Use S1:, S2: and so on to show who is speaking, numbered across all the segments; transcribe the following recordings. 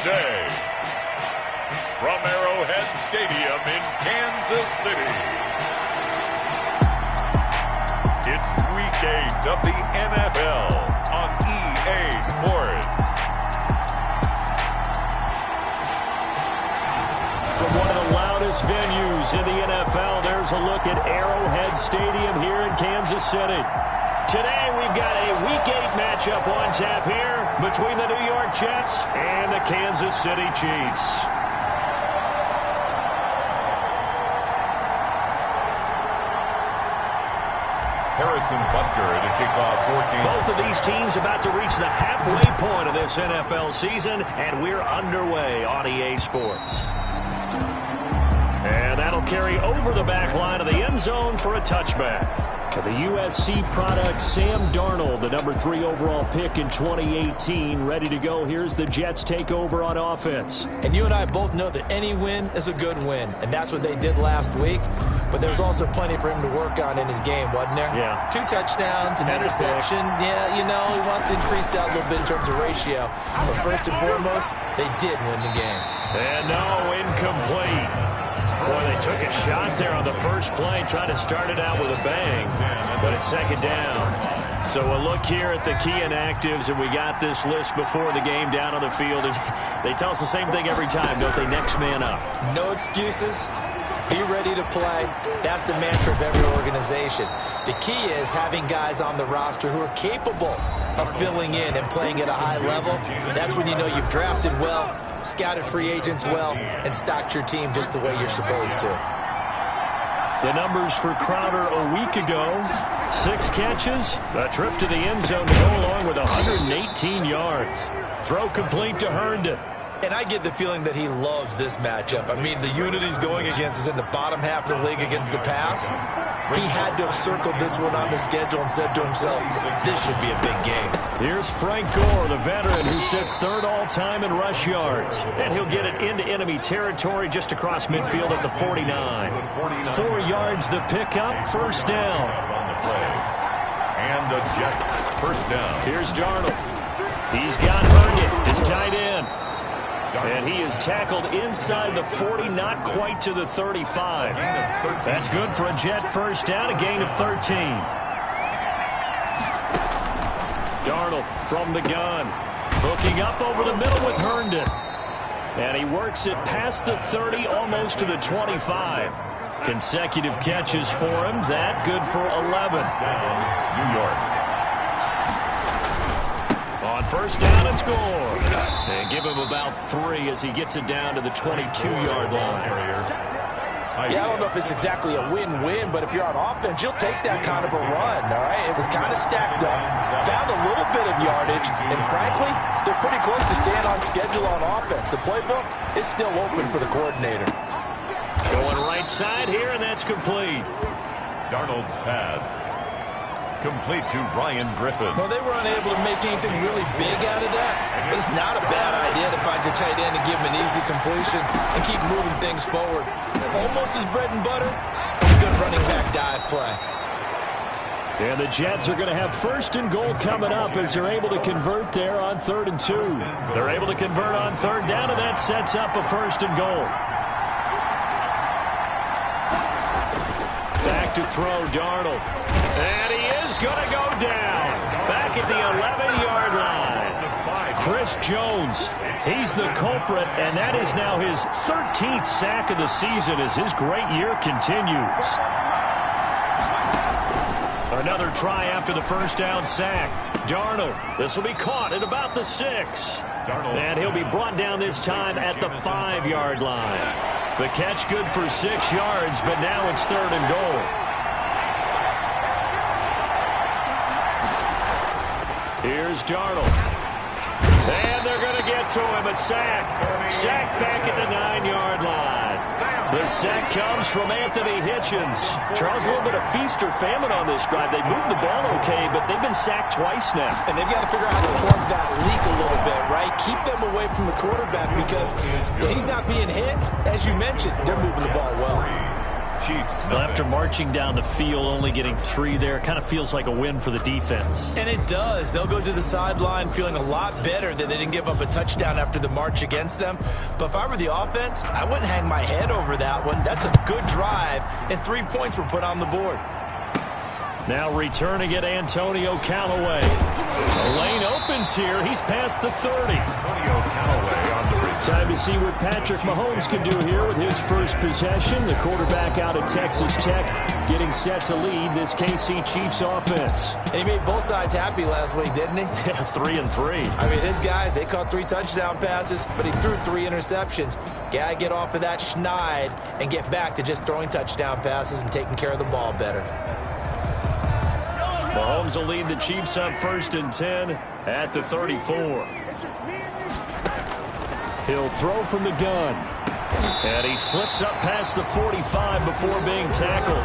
S1: today, from Arrowhead Stadium in Kansas City, it's Week 8 of the NFL on EA Sports.
S2: From one of the loudest venues in the NFL, there's a look at Arrowhead Stadium here in Kansas City. Today we've got a Week 8 matchup on tap here between the New York Jets and the Kansas City Chiefs.
S1: Harrison Butker to kick off for Kansas.
S2: Both of these teams about to reach the halfway point of this NFL season, and we're underway on EA Sports. And that'll carry over the back line of the end zone for a touchback. The USC product, Sam Darnold, the number 3 overall pick in 2018, ready to go. Here's the Jets take over on offense.
S3: And you and I both know that any win is a good win, and that's what they did last week. But there's also plenty for him to work on in his game, wasn't there?
S2: Yeah.
S3: 2 touchdowns, an interception. Yeah, you know, he wants to increase that a little bit in terms of ratio. But first and foremost, they did win the game.
S2: And no, incomplete. Boy, they took a shot there on the first play, trying to start it out with a bang, but it's second down. So a look here at the key inactives, and we got this list before the game down on the field. And they tell us the same thing every time, don't they? Next man up.
S3: No excuses. Be ready to play. That's the mantra of every organization. The key is having guys on the roster who are capable of filling in and playing at a high level. That's when you know you've drafted well, scouted free agents well, and stocked your team just the way you're supposed to.
S2: The numbers for Crowder a week ago: 6 catches, a trip to the end zone to go along with 118 yards. Throw complete to Herndon.
S3: And I get the feeling that he loves this matchup. I mean, the unit he's going against is in the bottom half of the league against the pass. He had to have circled this one on the schedule and said to himself, this should be a big game.
S2: Here's Frank Gore, the veteran who sits 3rd all-time in rush yards. And he'll get it into enemy territory just across midfield at the 49. 4 yards the pickup, first down.
S1: And the Jets first down.
S2: Here's Darnold. He's got Herndon, his tight end. And he is tackled inside the 40, not quite to the 35. That's good for a Jet first down, a gain of 13. Darnold from the gun, hooking up over the middle with Herndon. And he works it past the 30, almost to the 25. Consecutive catches for him, that good for 11.
S1: New York.
S2: On first down, it's Gore. And give him about 3 as he gets it down to the 22-yard line.
S3: Yeah, I don't know if it's exactly a win-win, but if you're on offense, you'll take that kind of a run, all right? It was kind of stacked up, found a little bit of yardage, and frankly, they're pretty close to staying on schedule on offense. The playbook is still open for the coordinator.
S2: Going right side here, and that's complete.
S1: Darnold's pass. Complete to Ryan Griffin.
S3: Well, they were unable to make anything really big out of that, but it's not a bad idea to find your tight end and give him an easy completion and keep moving things forward. Almost his bread and butter. It's a good running back dive play.
S2: And the Jets are going to have first and goal coming up as they're able to convert there on 3rd and 2. They're able to convert on 3rd down, and that sets up a first and goal. Back to throw, Darnold. And he is going to go down. Back at the 11-yard line. Chris Jones, he's the culprit, and that is now his 13th sack of the season as his great year continues. Another try after the first down sack. Darnold, this will be caught at about the 6. And he'll be brought down this time at the 5-yard line. The catch good for 6 yards, but now it's 3rd and goal. Here's Darnold. And they're going to get to him. A sack. Sack back at the 9-yard line. The sack comes from Anthony Hitchens. Charles, a little bit of feast or famine on this drive. They moved the ball okay, but they've been sacked twice now.
S3: And they've got to figure out how to plug that leak a little bit, right? Keep them away from the quarterback because when he's not being hit, as you mentioned, they're moving the ball well.
S1: Chiefs.
S2: Well, after marching down the field, only getting 3 there, kind of feels like a win for the defense.
S3: And it does. They'll go to the sideline feeling a lot better that they didn't give up a touchdown after the march against them. But if I were the offense, I wouldn't hang my head over that one. That's a good drive, and 3 points were put on the board.
S2: Now returning it, Antonio Callaway. The lane opens here. He's past the 30.
S1: Antonio Callaway on the return.
S2: Time to see what Patrick Mahomes can do here with his first possession. The quarterback out of Texas Tech getting set to lead this KC Chiefs offense.
S3: And he made both sides happy last week, didn't he?
S2: Yeah, 3 and 3.
S3: I mean, his guys, they caught 3 touchdown passes, but he threw 3 interceptions. Gotta get off of that schneid and get back to just throwing touchdown passes and taking care of the ball better.
S2: Mahomes will lead the Chiefs up 1st and 10 at the 34. He'll throw from the gun. And he slips up past the 45 before being tackled.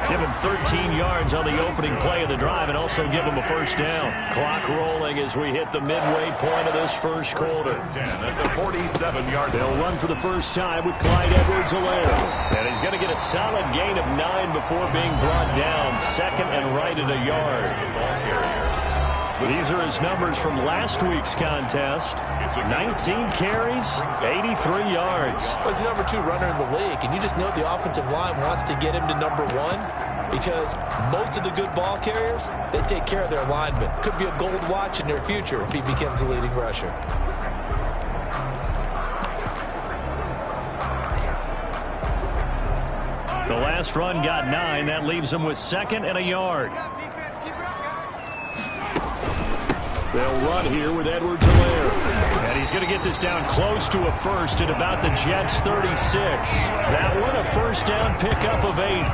S2: Give him 13 yards on the opening play of the drive and also give him a first down. Clock rolling as we hit the midway point of this first quarter.
S1: 10 at the 47-yard line.
S2: They'll run for the first time with Clyde Edwards-Helaire. And he's going to get a solid gain of 9 before being brought down. Second and right at a yard. These are his numbers from last week's contest. 19 carries, 83 yards.
S3: Well, he's the number 2 runner in the league, and you just know the offensive line wants to get him to number 1 because most of the good ball carriers, they take care of their linemen. Could be a gold watch in their future if he becomes the leading rusher.
S2: The last run got 9. That leaves him with 2nd and a yard. They'll run here with Edwards-Helaire. And he's going to get this down close to a first at about the Jets' 36. That one a first down pickup of 8. A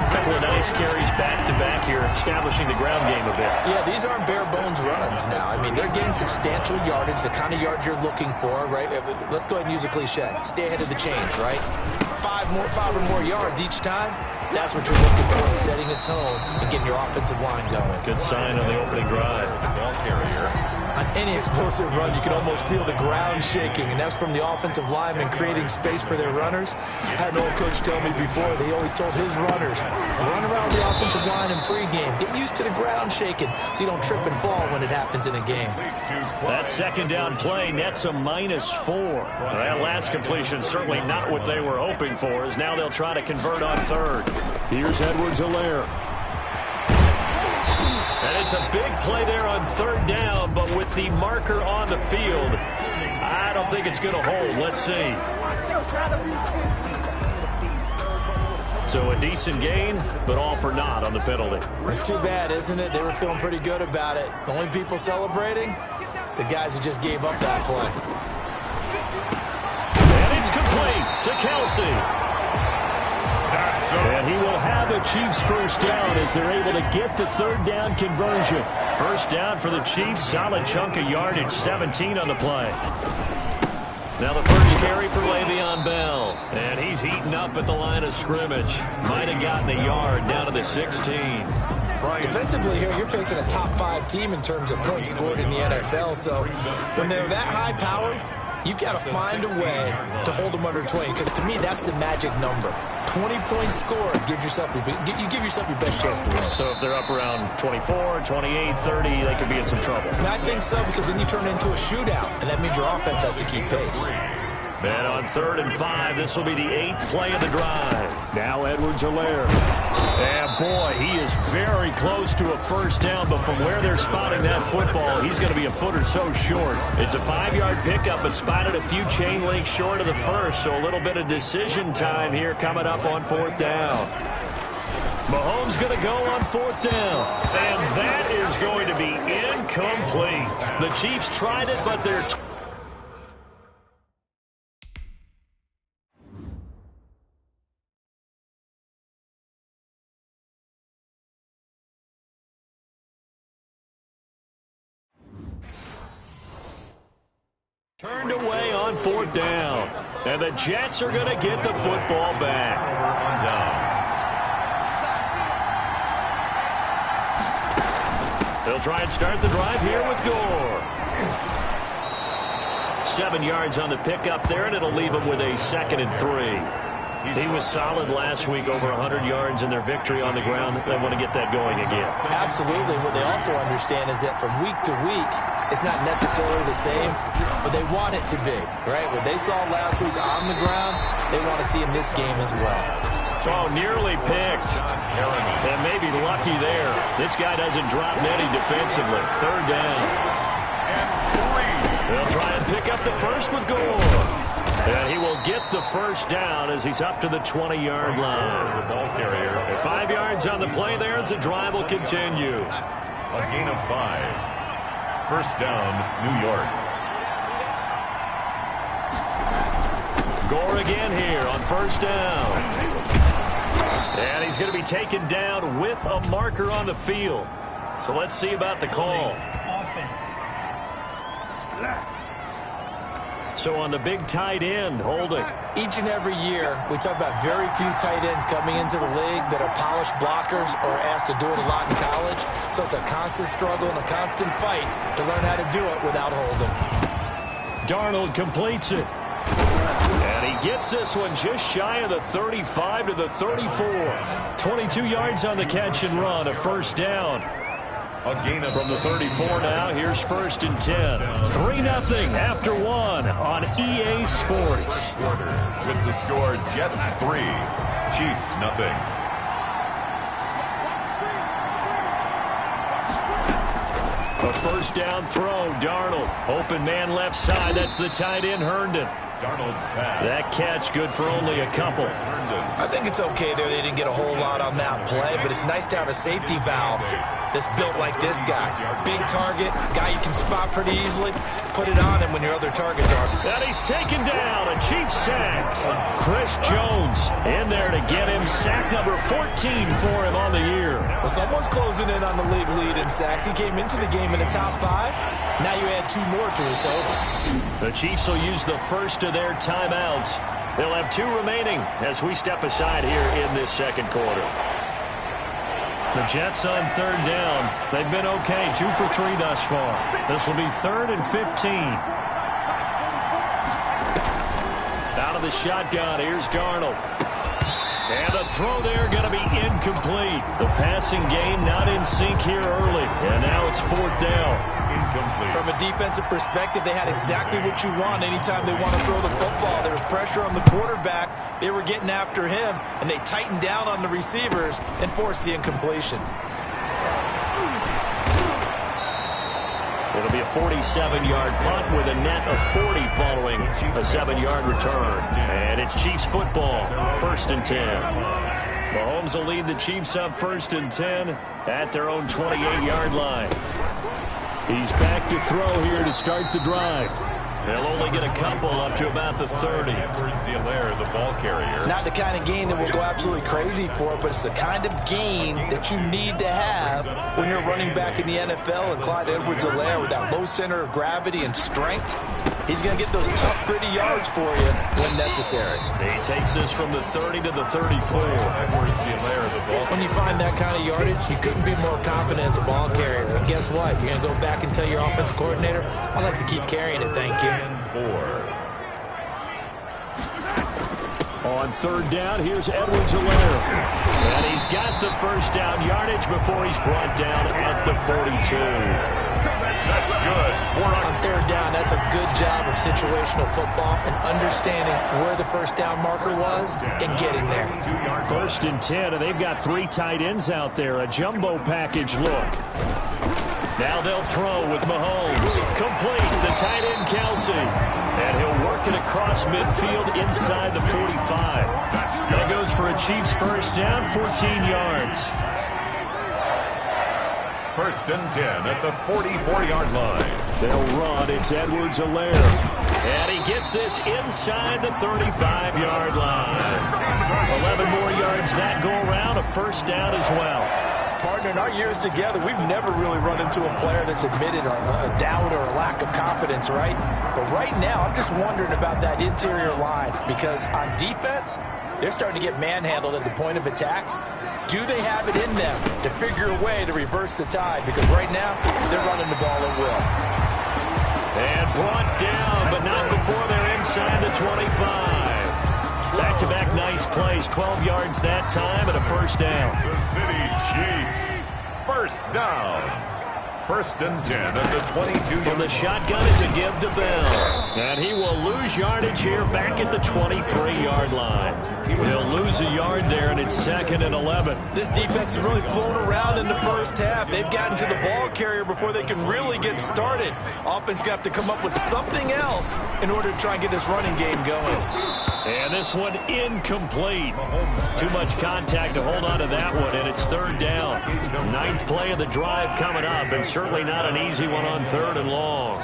S2: couple of nice carries back-to-back here, establishing the ground game a bit.
S3: Yeah, these aren't bare-bones runs now. I mean, they're getting substantial yardage, the kind of yards you're looking for, right? Let's go ahead and use a cliche. Stay ahead of the change, right? 5 or more yards each time. That's what you're looking for, setting a tone and getting your offensive line going.
S2: Good sign on the opening drive.
S1: Ball carrier.
S3: On any explosive run, you can almost feel the ground shaking, and that's from the offensive linemen creating space for their runners. I had an old coach tell me before, they always told his runners, run around the offensive line in pregame. Get used to the ground shaking so you don't trip and fall when it happens in a game.
S2: That second down play nets a -4. That last completion certainly not what they were hoping for, as now they'll try to convert on 3rd. Here's Edwards-Helaire. And it's a big play there on 3rd down, but with the marker on the field, I don't think it's going to hold. Let's see. So a decent gain, but all for naught on the penalty.
S3: It's too bad, isn't it? They were feeling pretty good about it. The only people celebrating, the guys who just gave up that play.
S2: And it's complete to Kelsey. And he will have a Chiefs first down as they're able to get the 3rd down conversion. First down for the Chiefs. Solid chunk of yardage, 17 on the play. Now the first carry for Le'Veon Bell. And he's heating up at the line of scrimmage. Might have gotten a yard down to the 16.
S3: Defensively here, you're facing a top 5 team in terms of points scored in the NFL. So when they're that high-powered, you've got to find a way to hold them under 20, because to me, that's the magic number. 20 points scored gives yourself you give yourself your best chance to win.
S2: So if they're up around 24, 28, 30, they could be in some trouble.
S3: I think so, because then you turn it into a shootout, and that means your offense has to keep pace.
S2: And on 3rd and 5, this will be the 8th play of the drive. Now Edwards-Helaire. And boy, he is very close to a first down, but from where they're spotting that football, he's going to be a foot or so short. It's a 5-yard pickup, but spotted a few chain links short of the first, so a little bit of decision time here coming up on 4th down. Mahomes going to go on 4th down, and that is going to be incomplete. The Chiefs tried it, but they're turned away on 4th down. And the Jets are going to get the football back. They'll try and start the drive here with Gore. 7 yards on the pickup there, and it'll leave them with a 2nd and 3. He was solid last week, over 100 yards in their victory on the ground. They want to get that going again.
S3: Absolutely. What they also understand is that from week to week, it's not necessarily the same, but they want it to be, right? What they saw last week on the ground, they want to see in this game as well.
S2: Oh, nearly picked. And maybe lucky there. This guy doesn't drop many defensively. Third down. They'll try and pick up the first with Gore. And he will get the first down as he's up to the 20-yard line.
S1: The ball carrier.
S2: 5 yards on the play there as the drive will continue.
S1: A gain of 5. First down, New York.
S2: Gore again here on first down. And he's going to be taken down with a marker on the field. So let's see about the call.
S4: Offense.
S2: So on the big tight end, holding.
S3: Each and every year, we talk about very few tight ends coming into the league that are polished blockers or asked to do it a lot in college. So it's a constant struggle and a constant fight to learn how to do it without holding.
S2: Darnold completes it. And he gets this one just shy of the 35 to the 34. 22 yards on the catch and run, a first down.
S1: From
S2: the 34 now, here's first and 10. 3-0 after 1 on EA Sports.
S1: With the score, Jets 3, Chiefs 0.
S2: A first down throw, Darnold. Open man left side, that's the tight end, Herndon.
S1: Darnold's pass.
S2: That catch good for only a couple.
S3: I think it's okay there. They didn't get a whole lot on that play, but it's nice to have a safety valve that's built like this guy. Big target, guy you can spot pretty easily. Put it on him when your other targets are.
S2: And he's taken down, a Chiefs sack. Chris Jones in there to get him sack number 14 for him on the year.
S3: Well, someone's closing in on the league lead in sacks. He came into the game in the top 5. Now you add 2 more to his total.
S2: The Chiefs will use the first of their timeouts. They'll have 2 remaining as we step aside here in this second quarter. The Jets on third down. They've been okay, 2 for 3 thus far. This will be 3rd and 15. Out of the shotgun, here's Darnold. And the throw there going to be incomplete. The passing game not in sync here early. And now it's 4th down.
S1: Incomplete.
S3: From a defensive perspective, they had exactly what you want anytime they want to throw the football. There was pressure on the quarterback. They were getting after him, and they tightened down on the receivers and forced the incompletion.
S2: It'll be a 47-yard punt with a net of 40 following a 7-yard return. And it's Chiefs football, 1st and 10. Mahomes will lead the Chiefs up 1st and 10 at their own 28-yard line. He's back to throw here to start the drive. They'll only get a couple up to about the 30.
S1: The ball carrier.
S3: Not the kind of gain that will go absolutely crazy for, but it's the kind of gain that you need to have when you're running back in the NFL. And Clyde Edwards-Helaire with that low center of gravity and strength, he's going to get those tough, gritty yards for you when necessary.
S2: He takes this from the 30 to the 34.
S3: When you find that kind of yardage, you couldn't be more confident as a ball carrier. And guess what? You're going to go back and tell your offensive coordinator, I'd like to keep carrying it, thank you.
S2: On third down, here's Edwards-Helaire. And he's got the first down yardage before he's brought down at the 42.
S1: That's good.
S3: On third down, that's a good job of situational football and understanding where the first down marker was and getting there.
S2: 1st and 10, and they've got 3 tight ends out there. A jumbo package look. Now they'll throw with Mahomes. Complete, the tight end Kelsey. And he'll work it across midfield inside the 45. That goes for a Chiefs first down, 14 yards.
S1: 1st and 10 at the 44-yard line.
S2: They'll run. It's Edwards-Helaire. And he gets this inside the 35-yard line. 11 more yards that go around. A first down as well.
S3: Partner, in our years together, we've never really run into a player that's admitted a doubt or a lack of confidence, right? But right now, I'm just wondering about that interior line because on defense, they're starting to get manhandled at the point of attack. Do they have it in them to figure a way to reverse the tide? Because right now, they're running the ball at will.
S2: And brought down, but not before they're inside the 25. Back-to-back nice plays, 12 yards that time and a first down.
S1: The City Chiefs, first down. First and 10 at the 22.
S2: From the shotgun, it's a give to Bell. And he will lose yardage here back at the 23-yard line. He'll lose a yard there, and it's second and 11.
S3: This defense is really flown around in the first half. They've gotten to the ball carrier before they can really get started. Offense going to have to come up with something else in order to try and get this running game going.
S2: And this one incomplete. Too much contact to hold on to that one, and it's third down. Ninth play of the drive coming up, and certainly not an easy one on third and long.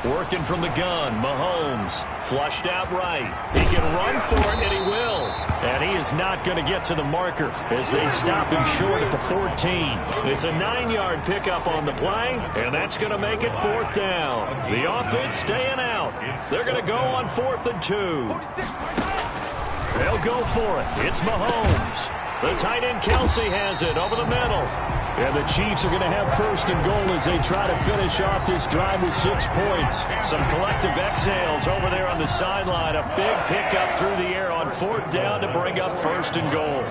S2: Working from the gun, Mahomes, flushed out right. He can run for it, and he will. And he is not going to get to the marker as they stop him short at the 14. It's a 9-yard pickup on the play, and that's going to make it fourth down. The offense staying out. They're going to go on 4th and 2. They'll go for it. It's Mahomes. The tight end Kelsey has it over the middle. And the Chiefs are going to have first and goal as they try to finish off this drive with 6 points. Some collective exhales over there on the sideline. A big pickup through the air on 4th down to bring up first and goal.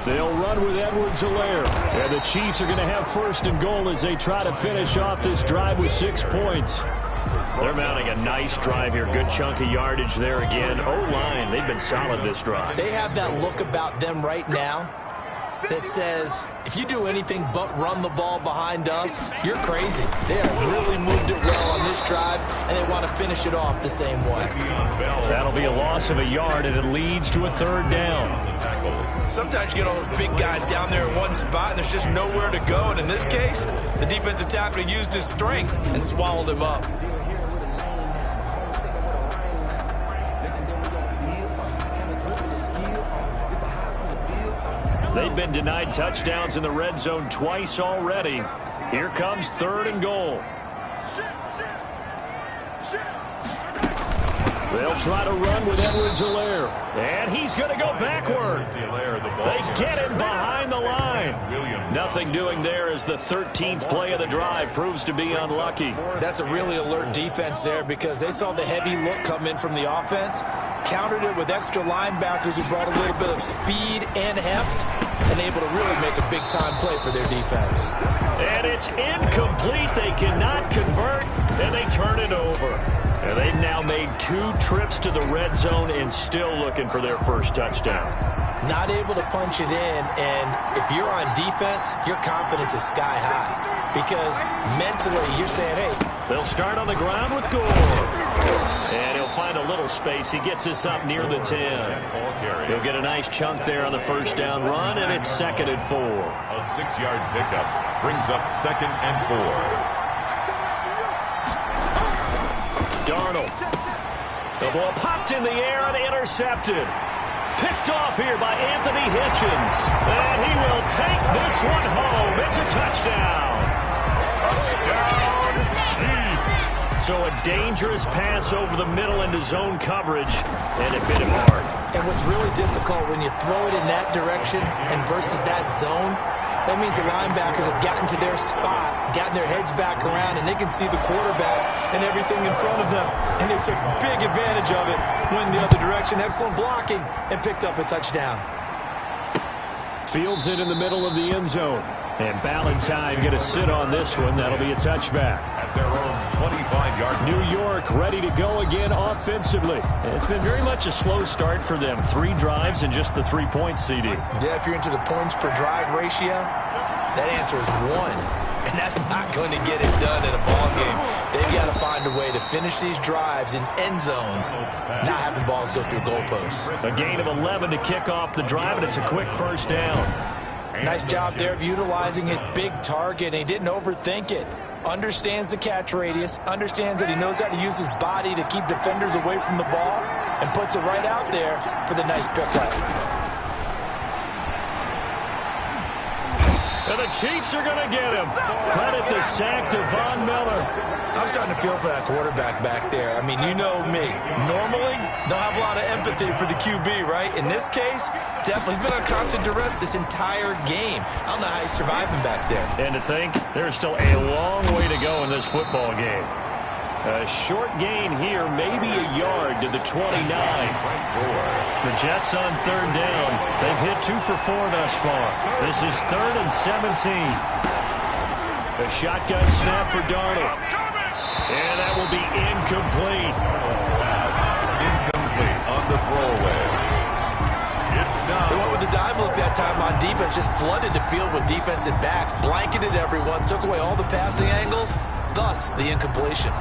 S2: They'll run with Edwards-Helaire. And the Chiefs are going to have first and goal as they try to finish off this drive with 6 points. They're mounting a nice drive here. Good chunk of yardage there again. O-line, they've been solid this drive.
S3: They have that look about them right now that says, if you do anything but run the ball behind us, you're crazy. They have really moved it well on this drive, and they want to finish it off the same way.
S2: That'll be a loss of a yard, and it leads to a third down.
S3: Sometimes you get all those big guys down there in one spot, and there's just nowhere to go. And in this case, the defensive tackle used his strength and swallowed him up.
S2: They've been denied touchdowns in the red zone twice already. Here comes third and goal. They'll try to run with Edwards-Helaire. And he's going to go backward. They get him behind the line. Nothing doing there as the 13th play of the drive proves to be unlucky.
S3: That's a really alert defense there because they saw the heavy look come in from the offense, countered it with extra linebackers who brought a little bit of speed and heft, and able to really make a big-time play for their defense.
S2: And it's incomplete. They cannot convert, and they turn it over. And they've now made 2 trips to the red zone and still looking for their first touchdown.
S3: Not able to punch it in, and if you're on defense, your confidence is sky high. Because mentally, you're saying, hey.
S2: They'll start on the ground with Gore. And he'll find a little space. He gets us up near the 10. He'll get a nice chunk there on the first down run, and it's second and 4.
S1: A 6-yard pickup brings up second and 4.
S2: Darnold. The ball popped in the air and intercepted. Picked off here by Anthony Hitchens. And he will take this one home. It's a touchdown. Touchdown, Chiefs. So a dangerous pass over the middle into zone coverage, and it bit him hard.
S3: And what's really difficult when you throw it in that direction and versus that zone, that means the linebackers have gotten to their spot, gotten their heads back around, and they can see the quarterback and everything in front of them. And they took big advantage of it, went the other direction, excellent blocking, and picked up a touchdown.
S2: Fields it in the middle of the end zone. And Ballantyne going to sit on this one. That'll be a touchback.
S1: At their own 25-yard.
S2: New York ready to go again offensively. It's been very much a slow start for them. 3 drives and just the 3 points, CD.
S3: Yeah, if you're into the points per drive ratio, that answer is 1. And that's not going to get it done in a ball game. They've got to find a way to finish these drives in end zones, not having balls go through goalposts.
S2: A gain of 11 to kick off the drive, and it's a quick first down.
S3: Nice job there of utilizing his big target, and he didn't overthink it. Understands the catch radius, understands that he knows how to use his body to keep defenders away from the ball, and puts it right out there for the nice pickup.
S2: And the Chiefs are going to get him. Credit the sack to Von Miller.
S3: I'm starting to feel for that quarterback back there. I mean, you know me. Normally, don't have a lot of empathy for the QB, right? In this case, definitely. He's been on constant duress this entire game. I don't know how he's surviving back there.
S2: And to think, there's still a long way to go in this football game. A short gain here, maybe a yard to the 29. The Jets on third down. They've hit 2 for 4 thus far. This is 3rd and 17. A shotgun snap for Darnold. And that will be incomplete.
S1: Incomplete on the throwaway. It's now.
S3: They went with the dive look that time on defense, just flooded the field with defensive backs, blanketed everyone, took away all the passing angles, thus the incompletion.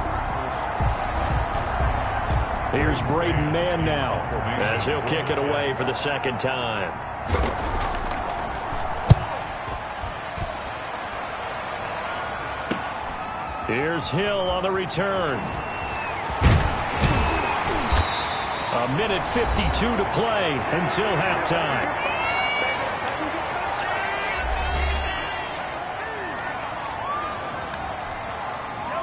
S2: Here's Braden Mann now, as he'll kick it away for the second time. Here's Hill on the return. A minute 52 to play until halftime.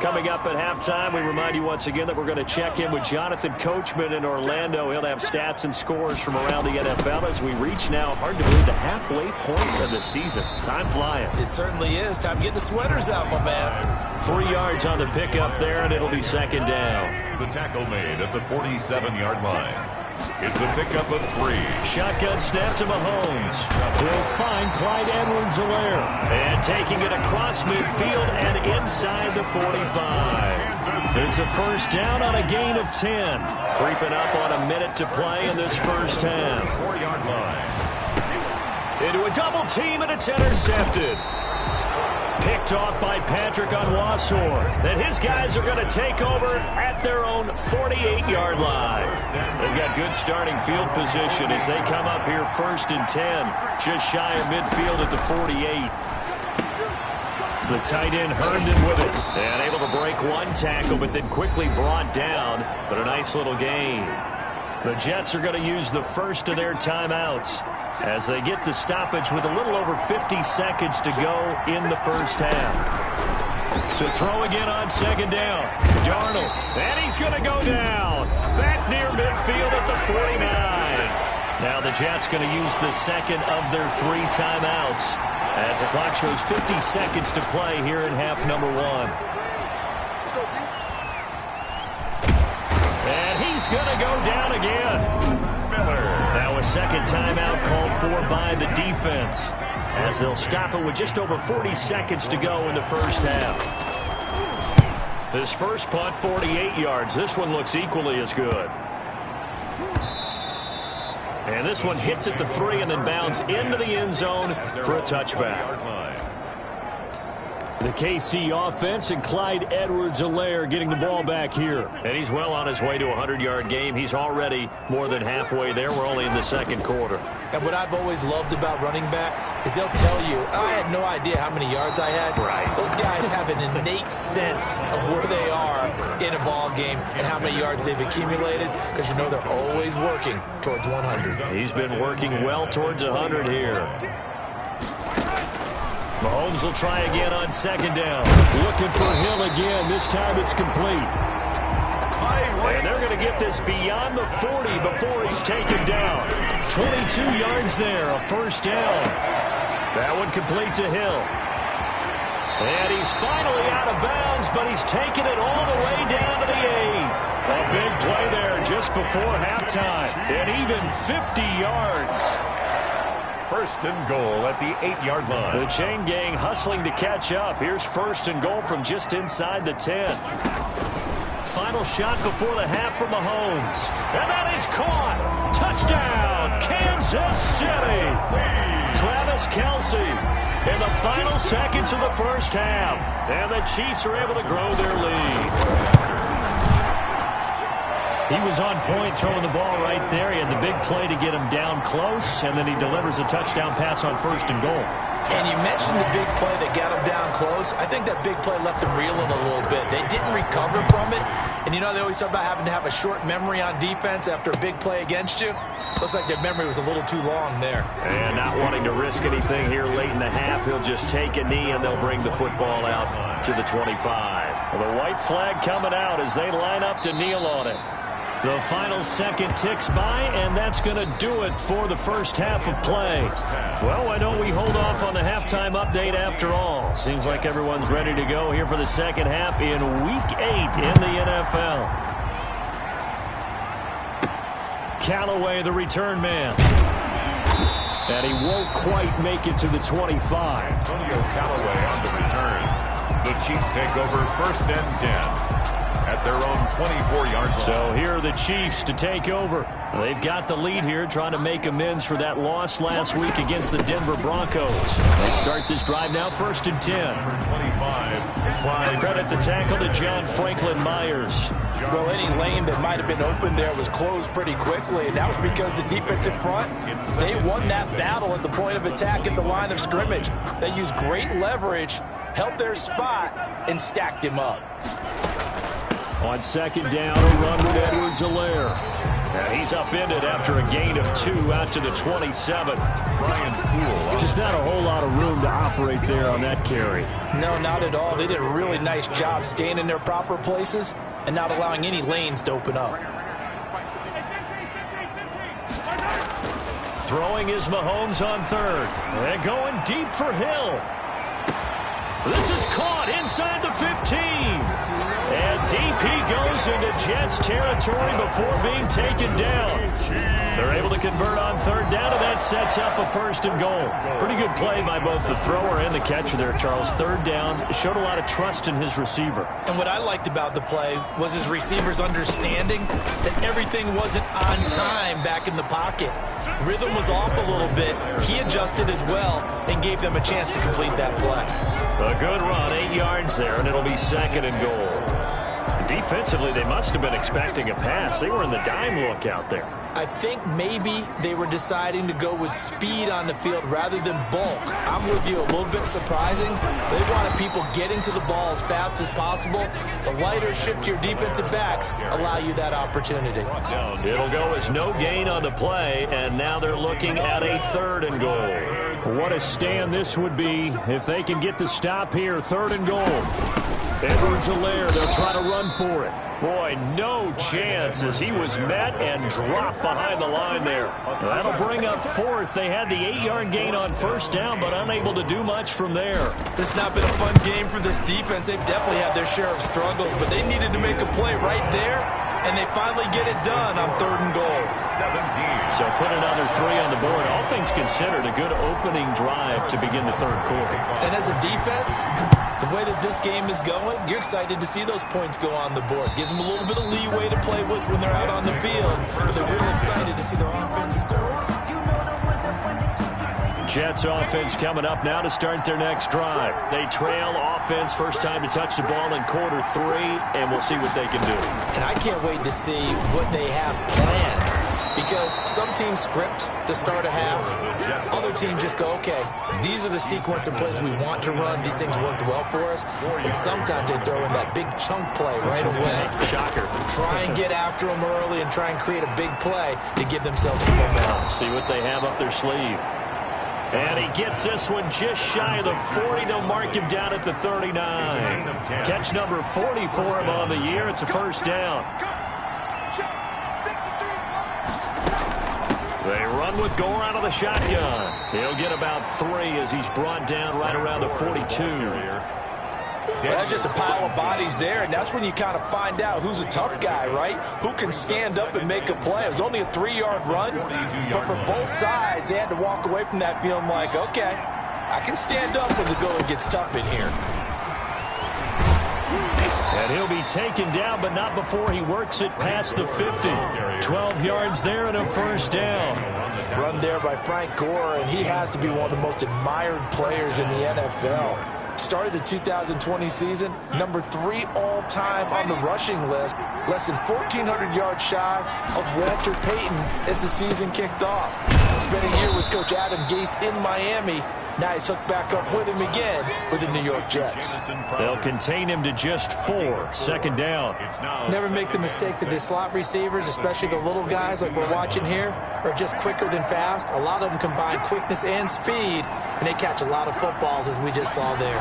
S2: Coming up at halftime, we remind you once again that we're going to check in with Jonathan Coachman in Orlando. He'll have stats and scores from around the NFL as we reach now, hard to believe, the halfway point of the season. Time flying.
S3: It certainly is. Time to get the sweaters out, my man.
S2: 3 yards on the pickup there, and it'll be second down.
S1: The tackle made at the 47-yard line. It's a pickup of 3.
S2: Shotgun snap to Mahomes. He'll find Clyde Edwards-Helaire. And taking it across midfield and inside the 45. It's a first down on a gain of 10. Creeping up on a minute to play in this first half.
S1: 4-yard line.
S2: Into a double team, and it's intercepted. Picked off by Patrick Onwuasor. Then his guys are going to take over at their own 48-yard line. They've got good starting field position as they come up here 1st and 10. Just shy of midfield at the 48. It's the tight end Herndon with it. And able to break one tackle, but then quickly brought down. But a nice little gain. The Jets are going to use the first of their timeouts as they get the stoppage with a little over 50 seconds to go in the first half. To throw again on second down. Darnold. And he's going to go down. Back near midfield at the 49. Now the Jets going to use the second of their 3 timeouts as the clock shows 50 seconds to play here in half number 1. And he's going to go down again. Now a second timeout called for by the defense as they'll stop it with just over 40 seconds to go in the first half. This first punt, 48 yards. This one looks equally as good. And this one hits at the 3 and then bounds into the end zone for a touchback. The KC offense and Clyde Edwards-Helaire getting the ball back here. And he's well on his way to a 100-yard game. He's already more than halfway there. We're only in the second quarter.
S3: And what I've always loved about running backs is they'll tell you, I had no idea how many yards I had.
S2: Right.
S3: Those guys have an innate sense of where they are in a ball game and how many yards they've accumulated because you know they're always working towards 100.
S2: He's been working well towards 100 here. Mahomes will try again on second down. Looking for Hill again. This time it's complete. And they're going to get this beyond the 40 before he's taken down. 22 yards there, a first down. That one complete to Hill. And he's finally out of bounds, but he's taken it all the way down to the 8. A big play there just before halftime. And even 50 yards.
S1: First and goal at the 8-yard line.
S2: The chain gang hustling to catch up. Here's first and goal from just inside the 10. Final shot before the half from Mahomes. And that is caught. Touchdown, Kansas City. Travis Kelce in the final seconds of the first half. And the Chiefs are able to grow their lead. He was on point throwing the ball right there. He had the big play to get him down close, and then he delivers a touchdown pass on first and goal.
S3: And you mentioned the big play that got him down close. I think that big play left them reeling a little bit. They didn't recover from it. And you know, they always talk about having to have a short memory on defense after a big play against you. Looks like their memory was a little too long there.
S2: And not wanting to risk anything here late in the half, he'll just take a knee and they'll bring the football out to the 25. Well, the white flag coming out as they line up to kneel on it. The final second ticks by, and that's going to do it for the first half of play. Well, why don't we hold off on the halftime update after all? Seems like everyone's ready to go here for the second half in Week 8 in the NFL. Callaway, the return man. And he won't quite make it to the 25.
S1: Antonio Callaway on the return. The Chiefs take over 1st and 10. At their own 24-yard line.
S2: So here are the Chiefs to take over. They've got the lead here, trying to make amends for that loss last week against the Denver Broncos. They start this drive now, 1st and 10. Credit the tackle to John Franklin Myers.
S3: Well, any lane that might have been open there was closed pretty quickly, and that was because the defensive front, they won that battle at the point of attack at the line of scrimmage. They used great leverage, held their spot, and stacked him up.
S2: On 2nd down, a run with Edwards-Helaire. And he's upended after a gain of 2 out to the 27. Just not a whole lot of room to operate there on that carry.
S3: No, not at all. They did a really nice job staying in their proper places and not allowing any lanes to open up.
S2: Throwing is Mahomes on 3rd. They're going deep for Hill. This is caught inside the 15. And deep he goes into Jets territory before being taken down. They're able to convert on 3rd down, and that sets up a 1st and goal. Pretty good play by both the thrower and the catcher there, Charles. 3rd down, showed a lot of trust in his receiver.
S3: And what I liked about the play was his receiver's understanding that everything wasn't on time back in the pocket. Rhythm was off a little bit. He adjusted as well and gave them a chance to complete that play.
S2: A good run, 8 yards there, and it'll be 2nd and goal. Defensively, they must have been expecting a pass. They were in the dime look out there.
S3: I think maybe they were deciding to go with speed on the field rather than bulk. I'm with you, a little bit surprising. They wanted people getting to the ball as fast as possible. The lighter shift to your defensive backs allow you that opportunity.
S2: It'll go as no gain on the play, and now they're looking at a 3rd and goal. What a stand this would be if they can get the stop here. 3rd and goal. Edwards-Helaire, they'll try to run for it. Boy, no chance as he was met and dropped behind the line there. That'll bring up 4th. They had the 8-yard gain on 1st down, but unable to do much from there.
S3: This has not been a fun game for this defense. They've definitely had their share of struggles, but they needed to make a play right there, and they finally get it done on 3rd and goal.
S1: 17.
S2: So put another 3 on the board. All things considered, a good opening drive to begin the 3rd quarter.
S3: And as a defense, the way that this game is going, you're excited to see those points go on the board. Gives them a little bit of leeway to play with when they're out on the field, but they're really excited to see their offense score.
S2: Jets offense coming up now to start their next drive. They trail offense, first time to touch the ball in quarter 3, and we'll see what they can do.
S3: And I can't wait to see what they have planned, because some teams script to start a half. Other teams just go, okay, these are the sequence of plays we want to run. These things worked well for us. And sometimes they throw in that big chunk play right away.
S2: Shocker.
S3: Try and get after them early and try and create a big play to give themselves some momentum.
S2: See what they have up their sleeve. And he gets this one just shy of the 40. They'll mark him down at the 39. Catch number 40 for him on the year. It's a 1st down. They run with Gore out of the shotgun. He'll get about 3 as he's brought down right around the 42.
S3: Well, that's just a pile of bodies there, and that's when you kind of find out who's a tough guy, right? Who can stand up and make a play. It was only a 3-yard run, but for both sides, they had to walk away from that feeling like, okay, I can stand up when the going gets tough in here.
S2: And he'll be taken down, but not before he works it past the 50. 12 yards there and a 1st down.
S3: Run there by Frank Gore, and he has to be one of the most admired players in the NFL. Started the 2020 season, number 3 all-time on the rushing list, less than 1,400 yards shy of Walter Payton as the season kicked off. Spent a year with Coach Adam Gase in Miami, Nice hook back up with him again with the New York Jets.
S2: They'll contain him to just 4. Second down.
S3: Never make the mistake that the slot receivers, especially the little guys like we're watching here, are just quicker than fast. A lot of them combine quickness and speed, and they catch a lot of footballs, as we just saw there.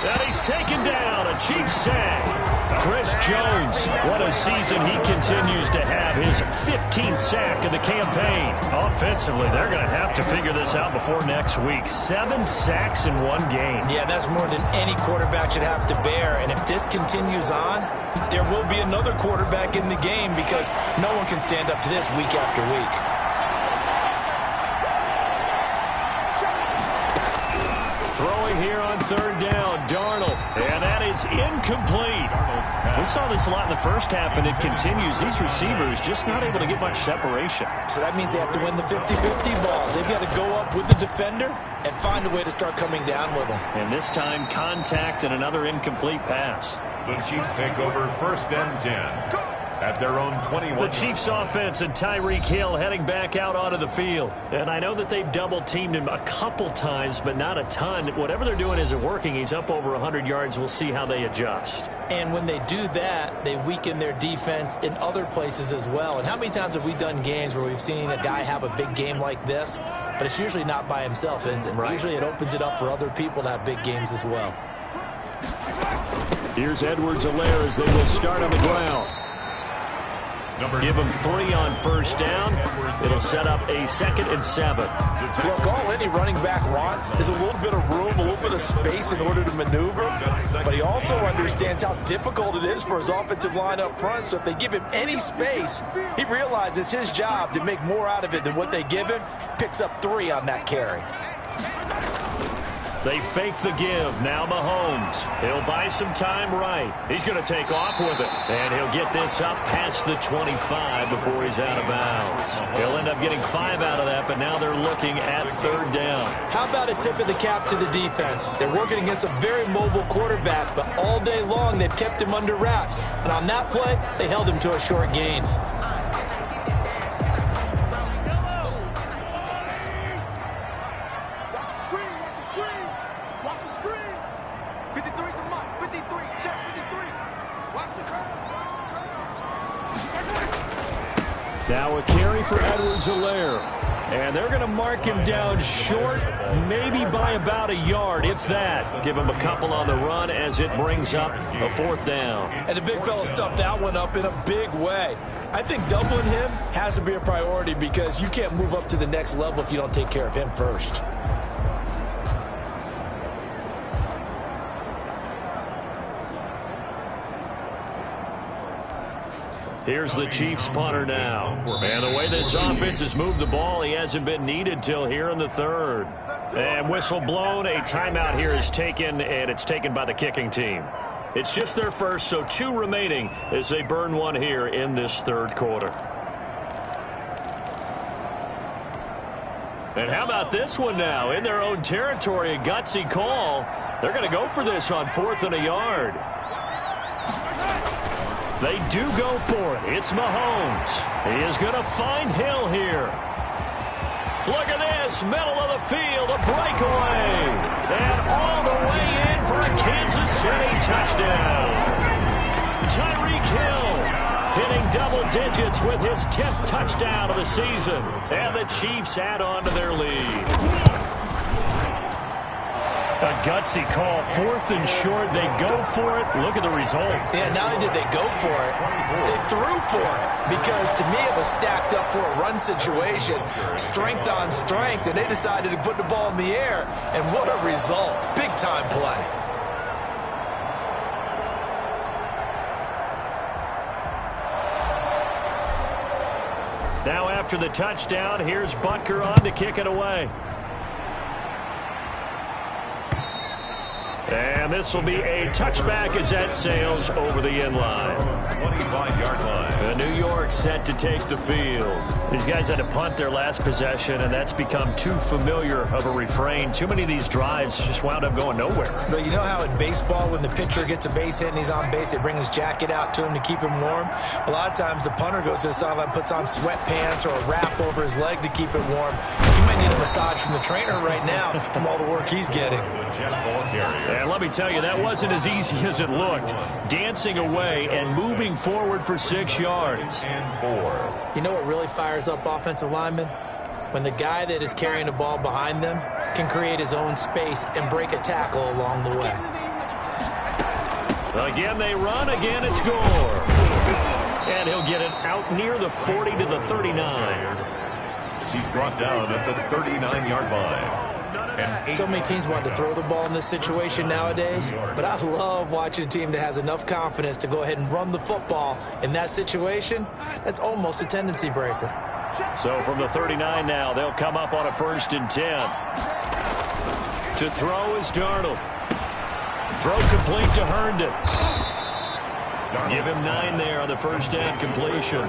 S2: And he's taken down. A Chiefs sack. Chris Jones, what a season he continues to have. His 15th sack of the campaign. Offensively, they're going to have to figure this out before next week. 7 sacks in one game.
S3: Yeah, that's more than any quarterback should have to bear. And if this continues on, there will be another quarterback in the game because no one can stand up to this week after week.
S2: Throwing here on third down, Darnold. And that is incomplete. We saw this a lot in the first half, and it continues. These receivers just not able to get much separation.
S3: So that means they have to win the 50-50 balls. They've got to go up with the defender and find a way to start coming down with them.
S2: And this time, contact and another incomplete pass.
S1: The Chiefs take over first and 10. At their own 21.
S2: The Chiefs offense and Tyreek Hill heading back out onto the field. And I know that they've double-teamed him a couple times, but not a ton. Whatever they're doing isn't working. He's up over 100 yards. We'll see how they adjust.
S3: And when they do that, they weaken their defense in other places as well. And how many times have we done games where we've seen a guy have a big game like this? But it's usually not by himself, is it?
S2: Right.
S3: Usually it opens it up for other people to have big games as well.
S2: Here's Edwards-Helaire as they will start on the ground. Give him 3 on first down. It'll set up a 2nd and 7.
S3: Look, all any running back wants is a little bit of room, a little bit of space in order to maneuver. But he also understands how difficult it is for his offensive line up front. So if they give him any space, he realizes his job to make more out of it than what they give him. Picks up 3 on that carry.
S2: They fake the give. Now Mahomes. He'll buy some time right. He's going to take off with it. And he'll get this up past the 25 before he's out of bounds. He'll end up getting 5 out of that, but now they're looking at third down.
S3: How about a tip of the cap to the defense? They're working against a very mobile quarterback, but all day long they've kept him under wraps. And on that play, they held him to a short gain.
S2: Now a carry for Edwards-Helaire. And they're going to mark him down short, maybe by about a yard, if that. Give him a couple on the run as it brings up a 4th down.
S3: And the big fella stuffed that one up in a big way. I think doubling him has to be a priority because you can't move up to the next level if you don't take care of him first.
S2: Here's the Chiefs punter now. And the way this offense has moved the ball, he hasn't been needed till here in the 3rd. And whistle blown, a timeout here is taken, and it's taken by the kicking team. It's just their first, so 2 remaining as they burn one here in this 3rd quarter. And how about this one now? In their own territory, a gutsy call. They're going to go for this on 4th and a yard. They do go for it. It's Mahomes. He is going to find Hill here. Look at this. Middle of the field. A breakaway. And all the way in for a Kansas City touchdown. Tyreek Hill hitting double digits with his 10th touchdown of the season. And the Chiefs add on to their lead. A gutsy call, 4th and short. They go for it. Look at the result.
S3: Yeah, not only did they go for it, they threw for it. Because to me, it was stacked up for a run situation, strength on strength, and they decided to put the ball in the air. And what a result. Big-time play.
S2: Now after the touchdown, here's Butker on to kick it away. And this will be a touchback as that sails over the end line.
S1: 25-yard line.
S2: The New York set to take the field. These guys had to punt their last possession, and that's become too familiar of a refrain. Too many of these drives just wound up going nowhere.
S3: But you know how in baseball, when the pitcher gets a base hit and he's on base, they bring his jacket out to him to keep him warm? A lot of times the punter goes to the sideline, puts on sweatpants or a wrap over his leg to keep it warm. He might need a massage from the trainer right now from all the work he's getting.
S2: And let me tell you, that wasn't as easy as it looked. Dancing away and moving forward for 6 yards.
S3: You know what really fires up offensive linemen? When the guy that is carrying the ball behind them can create his own space and break a tackle along the way.
S2: Again they run, again it's Gore. And he'll get it out near the 40 to the 39.
S1: He's brought down at the 39-yard line.
S3: So many teams want to throw the ball in this situation nowadays, but I love watching a team that has enough confidence to go ahead and run the football. In that situation, that's almost a tendency breaker.
S2: So from the 39 now, they'll come up on a 1st and 10. To throw is Darnold. Throw complete to Herndon. Give him 9 there on the first down completion.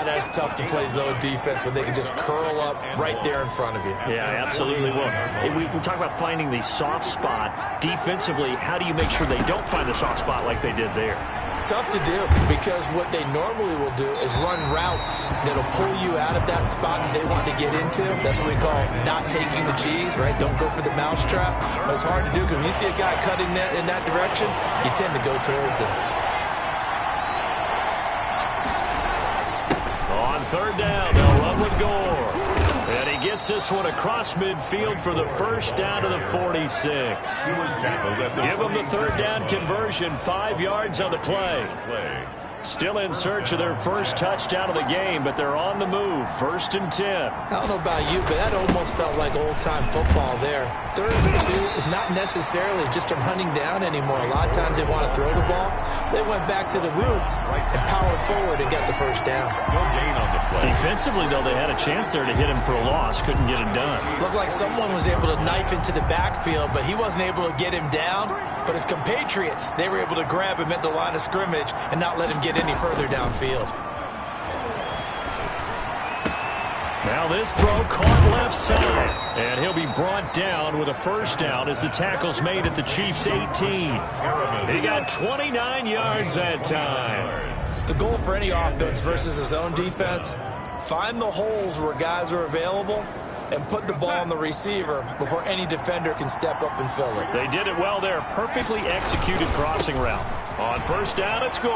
S3: That's tough to play zone defense when they can just curl up right there in front of you.
S2: Yeah, absolutely. Well, we talk about finding the soft spot. Defensively, how do you make sure they don't find the soft spot like they did there?
S3: Tough to do, because what they normally will do is run routes that'll pull you out of that spot that they want to get into. That's what we call not taking the cheese, right? Don't go for the mousetrap. But it's hard to do because when you see a guy cutting that in that direction, you tend to go towards it.
S2: On 3rd down, they'll run with Gore. And he gets this one across midfield for the 1st down to the 46. Give him the 3rd down conversion, 5 yards on the play. Still in search of their first touchdown of the game, but they're on the move. 1st and 10.
S3: I don't know about you, but that almost felt like old-time football there. 3rd and 2 is not necessarily just a running down anymore. A lot of times they want to throw the ball. They went back to the roots and powered forward and got the 1st down.
S1: No gain on the play.
S2: Defensively, though, they had a chance there to hit him for a loss. Couldn't get it done.
S3: Looked like someone was able to knife into the backfield, but he wasn't able to get him down. But his compatriots, they were able to grab him at the line of scrimmage and not let him get any further downfield.
S2: Now this throw caught left side. And he'll be brought down with a 1st down as the tackle's made at the Chiefs' 18. He got 29 yards that time.
S3: The goal for any offense versus a zone defense, find the holes where guys are available and put the ball on the receiver before any defender can step up and fill it.
S2: They did it well there. Perfectly executed crossing route. On 1st down, it's Gore.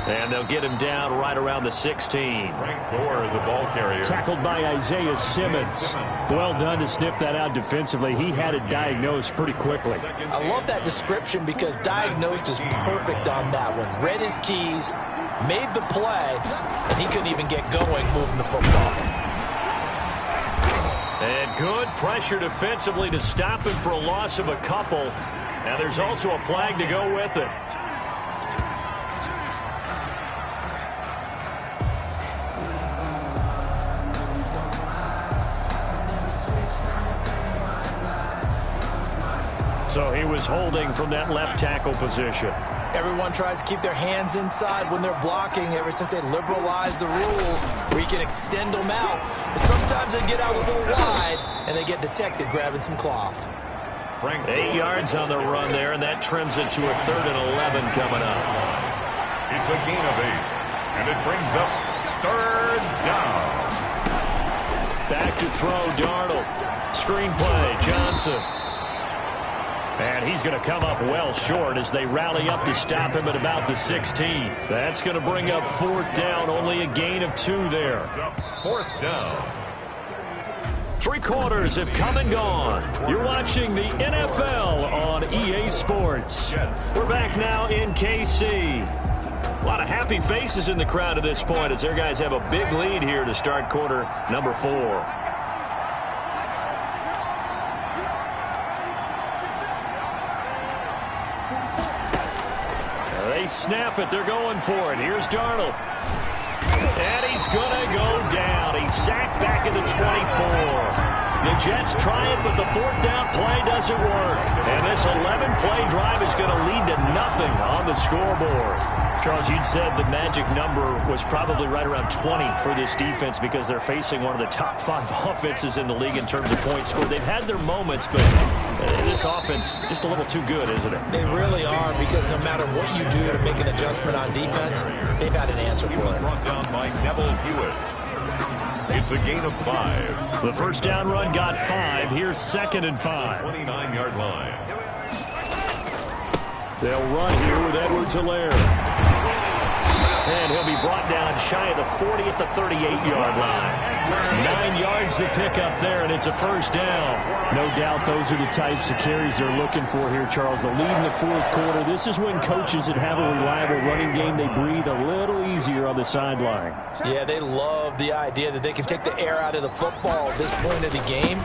S2: And they'll get him down right around the 16.
S1: Frank Gore, the ball carrier.
S2: Tackled by Isaiah Simmons. Well done to sniff that out defensively. He had it diagnosed pretty quickly.
S3: I love that description because diagnosed is perfect on that one. Read his keys, made the play, and he couldn't even get going moving the football.
S2: And good pressure defensively to stop him for a loss of a couple. And there's also a flag to go with it. So he was holding from that left tackle position.
S3: Everyone tries to keep their hands inside when they're blocking ever since they liberalized the rules where you can extend them out. But sometimes they get out a little wide and they get detected grabbing some cloth.
S2: 8 yards on the run there, and that trims it to a 3rd and 11 coming up.
S1: It's a gain of 8, and it brings up 3rd down.
S2: Back to throw, Darnold. Screenplay, Johnson. And he's going to come up well short as they rally up to stop him at about the 16. That's going to bring up 4th down, only a gain of 2 there.
S1: 4th down.
S2: 3 quarters have come and gone. You're watching the NFL on EA Sports. We're back now in KC. A lot of happy faces in the crowd at this point as their guys have a big lead here to start quarter number 4. They snap it. They're going for it. Here's Darnold. And he's going to go down. He's sacked back at the 24. The Jets try it, but the 4th down play doesn't work. And this 11-play drive is going to lead to nothing on the scoreboard. Charles, you'd said the magic number was probably right around 20 for this defense because they're facing one of the top 5 offenses in the league in terms of points scored. They've had their moments, but this offense just a little too good, isn't it?
S3: They really are, because no matter what you do to make an adjustment on defense, they've had an answer for it.
S1: Brought down by Neville Hewitt. It's a gain of 5.
S2: The first down run got 5. Here's 2nd and 5.
S1: 29-yard line.
S2: They'll run here with Edwards-Helaire. And he'll be brought down shy of the 40 at the 38-yard line. 9 yards to pick up there, and it's a first down.
S4: No doubt those are the types of carries they're looking for here, Charles. The lead in the fourth quarter. This is when coaches that have a reliable running game, they breathe a little easier on the sideline.
S3: Yeah, they love the idea that they can take the air out of the football at this point of the game.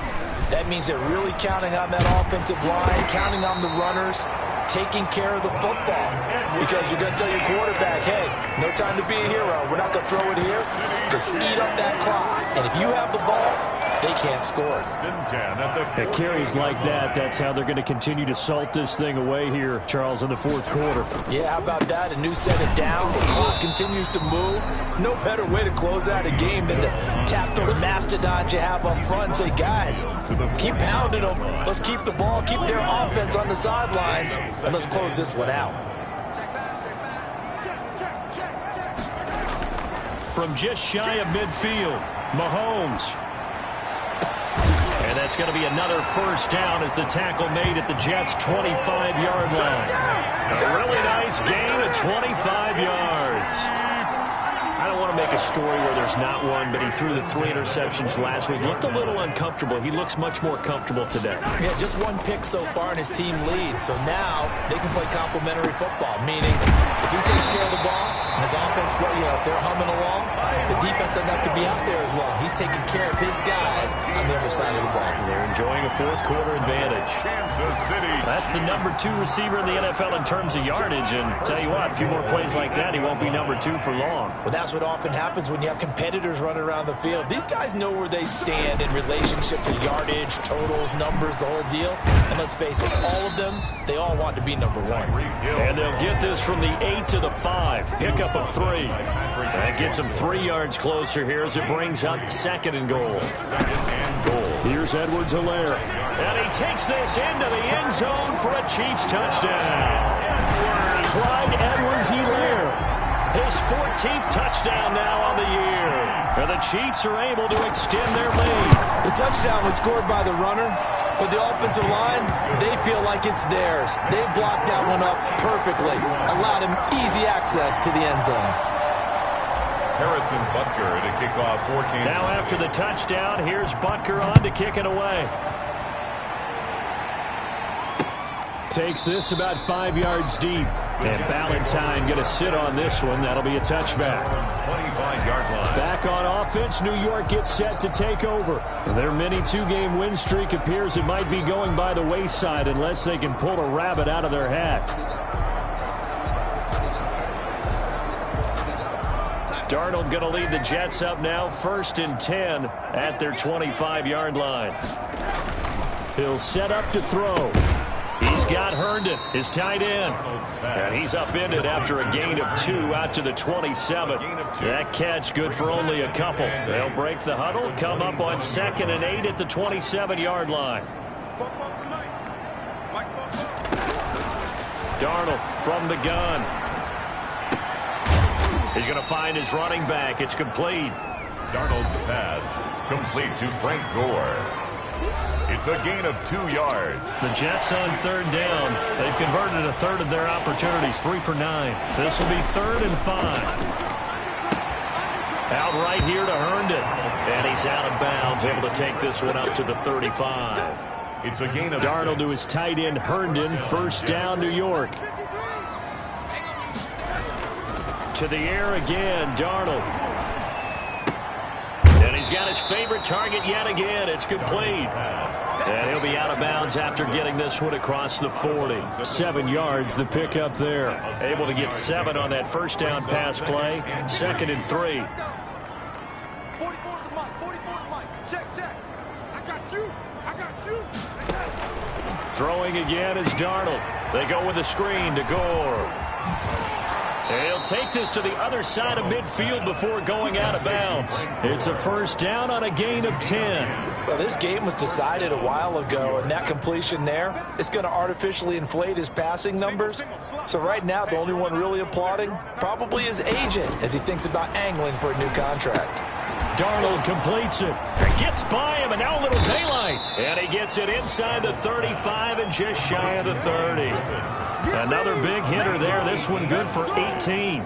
S3: That means they're really counting on that offensive line, counting on the runners, taking care of the football. Because you're going to tell your quarterback, hey, no time to be a hero. We're not going to throw it here. Just eat up that clock. And if you have the ball, they can't score.
S4: At carries like that, that's how they're going to continue to salt this thing away here, Charles, in the fourth quarter.
S3: Yeah, how about that? A new set of downs. The clock continues to move. No better way to close out a game than to tap those mastodons you have up front and say, guys, keep pounding them. Let's keep the ball, keep their offense on the sidelines, and let's close this one out.
S2: From just shy of midfield, Mahomes. And that's going to be another first down as the tackle made at the Jets' 25-yard line. A really nice gain of 25 yards. I don't want to make a story where there's not one, but he threw the 3 interceptions last week. Looked a little uncomfortable. He looks much more comfortable today.
S3: Yeah, just 1 pick so far, and his team leads. So now they can play complementary football, meaning if he takes care of the ball and his offense, if they're humming along, the defense doesn't have to be out there as long. He's taking care of his guys on the other side of the ball.
S2: They're enjoying a fourth quarter advantage.
S1: Kansas City.
S2: That's the number 2 receiver in the NFL in terms of yardage. And tell you what, a few more plays like that, he won't be number 2 for long.
S3: Well, that's what often happens when you have competitors running around the field. These guys know where they stand in relationship to yardage, totals, numbers, the whole deal. And let's face it, all of them, they all want to be number 1.
S2: And they'll get this from the 8 to the 5. Pickup of 3. That gets them 3 yards closer here as it brings up 2nd and goal.
S4: Here's Edwards-Helaire.
S2: And he takes this into the end zone for a Chiefs touchdown.
S4: Clyde Edwards-Helaire.
S2: His 14th touchdown now on the year. And the Chiefs are able to extend their lead.
S3: The touchdown was scored by the runner, but the offensive line, they feel like it's theirs. They blocked that one up perfectly, allowed him easy access to the end zone.
S1: Harrison Butker to kick off for Kansas.
S2: Now after the touchdown, here's Butker on to kick it away.
S4: Takes this about 5 yards deep. And Ballantyne going to sit on this one. That'll be a touchback.
S1: 25-yard line.
S4: Back on offense, New York gets set to take over. Their mini 2-game win streak appears it might be going by the wayside unless they can pull a rabbit out of their hat.
S2: Darnold going to lead the Jets up now, 1st and 10 at their 25-yard line.
S4: He'll set up to throw.
S2: He's got Herndon, his tight end. And he's upended after a gain of 2 out to the 27. That catch good for only a couple. They'll break the huddle, come up on 2nd and 8 at the 27-yard line. Darnold from the gun. He's going to find his running back. It's complete.
S1: Darnold's pass complete to Frank Gore. It's a gain of 2 yards.
S2: The Jets on 3rd down. They've converted a third of their opportunities, 3 for 9. This will be 3rd and 5. Out right here to Herndon. And he's out of bounds, able to take this one up to the 35.
S1: It's a gain of
S4: Darnold to his tight end, Herndon. 1st down, New York.
S2: To the air again, Darnold. And he's got his favorite target yet again. It's complete. And he'll be out of bounds after getting this one across the 40.
S4: 7 yards, the pickup there.
S2: Able to get 7 on that first down pass play. 2nd and 3. Throwing again is Darnold. They go with a screen to Gore. He'll take this to the other side of midfield before going out of bounds. It's a first down on a gain of 10.
S3: Well, this game was decided a while ago, and that completion there is going to artificially inflate his passing numbers. So right now, the only one really applauding probably his agent as he thinks about angling for a new contract.
S2: Darnold completes it. Gets by him, and now a little daylight. And he gets it inside the 35 and just shy of the 30. Another big hitter there. This one good for 18.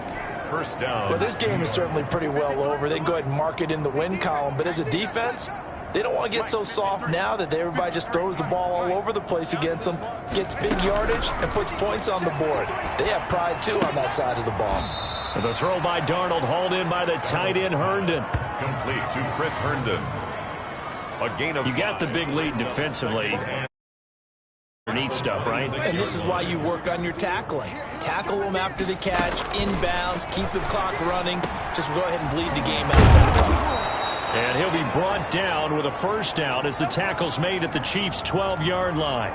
S1: First down.
S3: Well, this game is certainly pretty well over. They can go ahead and mark it in the win column. But as a defense, they don't want to get so soft now that everybody just throws the ball all over the place against them, gets big yardage, and puts points on the board. They have pride, too, on that side of the ball.
S2: The throw by Darnold, hauled in by the tight end, Herndon.
S1: Complete to Chris Herndon. A gain of...
S2: You got the big lead defensively. Neat stuff, right?
S3: And this is why you work on your tackling. Tackle them after the catch, inbounds, keep the clock running. Just go ahead and bleed the game out.
S2: And he'll be brought down with a first down as the tackle's made at the Chiefs' 12-yard line.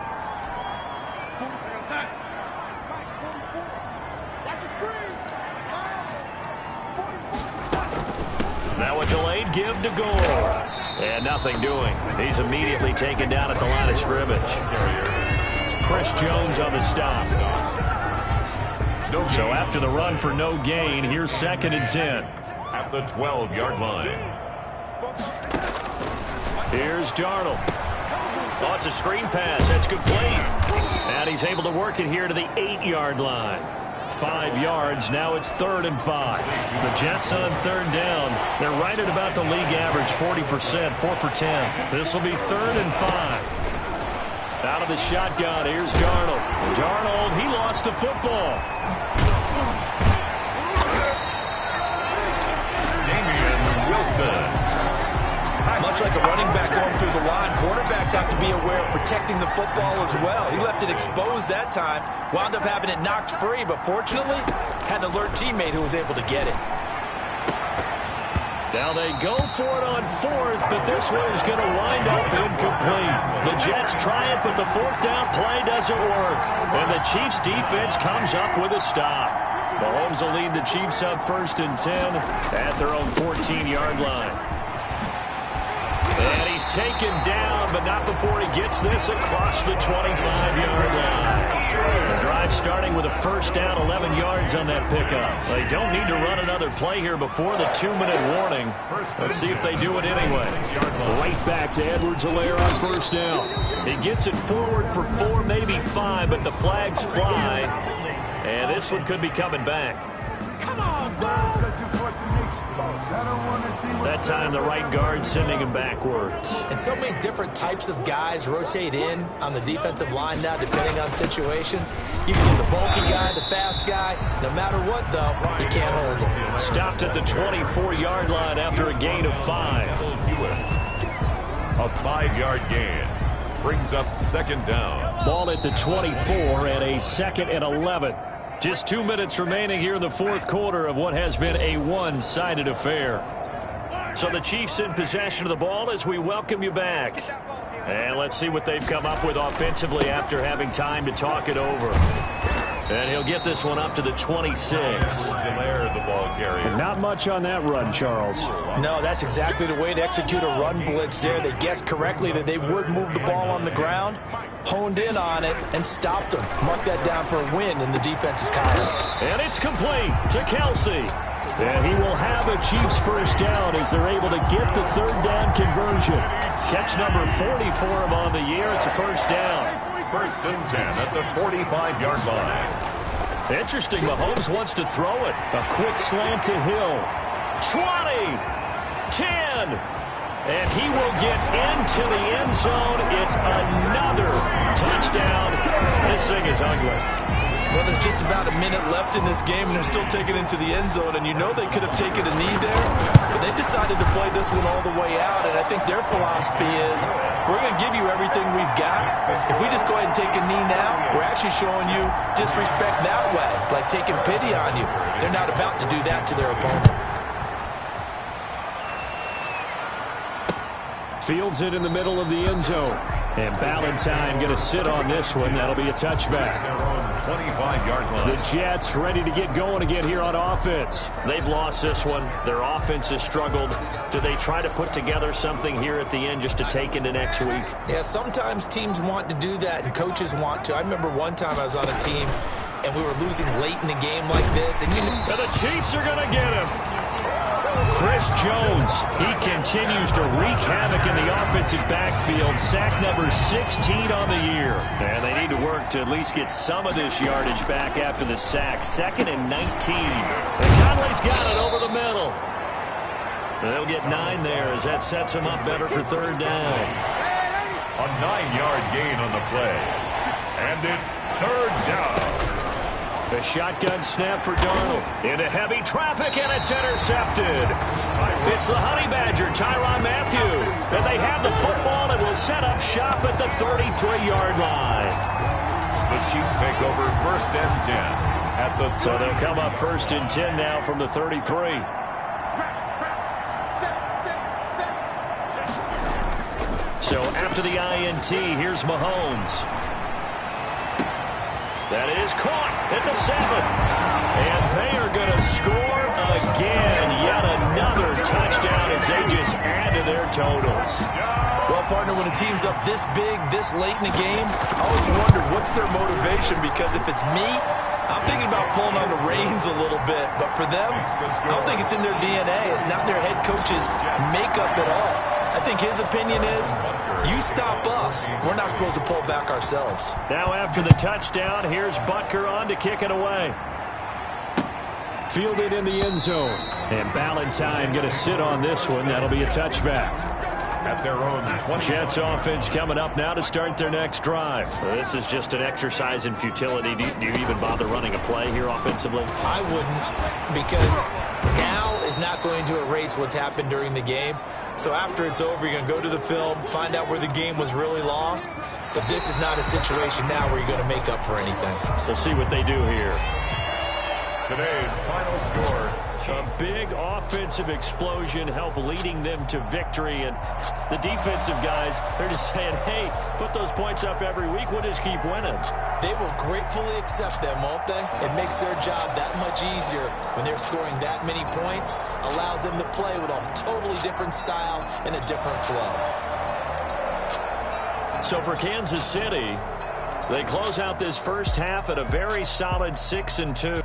S2: Now a delayed give to Gore. And nothing doing. He's immediately taken down at the line of scrimmage. Chris Jones on the stop. So after the run for no gain, here's 2nd and 10.
S1: At the 12-yard line.
S2: Here's Darnold. Oh, it's a screen pass. That's complete. And he's able to work it here to the 8-yard line. 5 yards. Now it's 3rd and 5. The Jets on 3rd down. They're right at about the league average, 40%, 4 for 10. This will be 3rd and 5. Out of the shotgun, here's Darnold. Darnold, he lost the football.
S1: Damian Wilson.
S3: Much like a running back going through the line, quarterbacks have to be aware of protecting the football as well. He left it exposed that time, wound up having it knocked free, but fortunately, had an alert teammate who was able to get it.
S2: Now they go for it on 4th, but this one is going to wind up incomplete. The Jets try it, but the 4th down play doesn't work. And the Chiefs defense comes up with a stop. Mahomes will lead the Chiefs up 1st and 10 at their own 14-yard line. And he's taken down, but not before he gets this across the 25-yard line. The drive starting with a first down, 11 yards on that pickup. They don't need to run another play here before the 2-minute warning. Let's see if they do it anyway. Right back to Edwards-Helaire on first down. He gets it forward for 4, maybe 5, but the flags fly. And this one could be coming back. Come on, bro! That time the right guard sending him backwards.
S3: And so many different types of guys rotate in on the defensive line now depending on situations. You can get the bulky guy, the fast guy. No matter what, though, you can't hold him.
S2: Stopped at the 24-yard line after a gain of 5.
S1: A 5-yard gain brings up 2nd down.
S2: Ball at the 24 and a 2nd and 11. Just 2 minutes remaining here in the 4th quarter of what has been a one-sided affair. So the Chiefs in possession of the ball as we welcome you back. And let's see what they've come up with offensively after having time to talk it over. And he'll get this one up to the 26.
S1: Helaire, the ball carrier.
S4: Not much on that run, Charles.
S3: No, that's exactly the way to execute a run blitz there. They guessed correctly that they would move the ball on the ground, honed in on it, and stopped them. Mark that down for a win in the defense's column.
S2: And it's complete to Kelsey. And he will have a Chiefs first down as they're able to get the 3rd down conversion. Catch number 40 for him on the year. It's a first down.
S1: 1st and 10 at the 45-yard line.
S2: Interesting. Mahomes wants to throw it. A quick slant to Hill. 20. 10. And he will get into the end zone. It's another touchdown. This thing is ugly.
S3: Well, there's just about a minute left in this game, and they're still taking it into the end zone. And you know they could have taken a knee there, but they decided to play this one all the way out. And I think their philosophy is, we're going to give you everything we've got. If we just go ahead and take a knee now, we're actually showing you disrespect that way, like taking pity on you. They're not about to do that to their opponent.
S4: Fields it in the middle of the end zone. And Ballantyne going to sit on this one. That'll be a touchback.
S1: Their own 25-yard line.
S4: The Jets ready to get going again here on offense.
S2: They've lost this one. Their offense has struggled. Do they try to put together something here at the end just to take into next week?
S3: Yeah, sometimes teams want to do that and coaches want to. I remember one time I was on a team and we were losing late in the game like this. And
S2: the Chiefs are going to get him. Chris Jones, he continues to wreak havoc in the offensive backfield. Sack number 16 on the year. And they need to work to at least get some of this yardage back after the sack. 2nd and 19. And Conley's got it over the middle. They'll get 9 there as that sets them up better for 3rd down.
S1: A 9-yard gain on the play. And it's 3rd down.
S2: The shotgun snap for Darnold. Into heavy traffic, and it's intercepted. It's the Honey Badger, Tyrann Mathieu. And they have the football and will set up shop at the 33-yard line.
S1: The Chiefs take over 1st and 10 at the 30.
S2: So they'll come up 1st and 10 now from the 33. So after the INT, here's Mahomes. That is caught at the 7. And they are going to score again. Yet another touchdown as they just add to their totals.
S3: Well, partner, when a team's up this big, this late in the game, I always wonder what's their motivation, because if it's me, I'm thinking about pulling on the reins a little bit. But for them, I don't think it's in their DNA. It's not their head coach's makeup at all. I think his opinion is, you stop us. We're not supposed to pull back ourselves.
S2: Now after the touchdown, here's Butker on to kick it away.
S4: Fielded in the end zone. And Ballantyne going to sit on this one. That'll be a touchback.
S1: At their own 20.
S2: Jets offense coming up now to start their next drive. Well, this is just an exercise in futility. Do you even bother running a play here offensively?
S3: I wouldn't, because now is not going to erase what's happened during the game. So after it's over, you're going to go to the film, find out where the game was really lost. But this is not a situation now where you're going to make up for anything.
S2: We'll see what they do here.
S1: Today's final score.
S2: A big offensive explosion helped leading them to victory. And the defensive guys, they're just saying, hey, put those points up every week. We'll just keep winning.
S3: They will gratefully accept them, won't they? It makes their job that much easier when they're scoring that many points. Allows them to play with a totally different style and a different flow.
S2: So for Kansas City, they close out this first half at a very solid 6-2.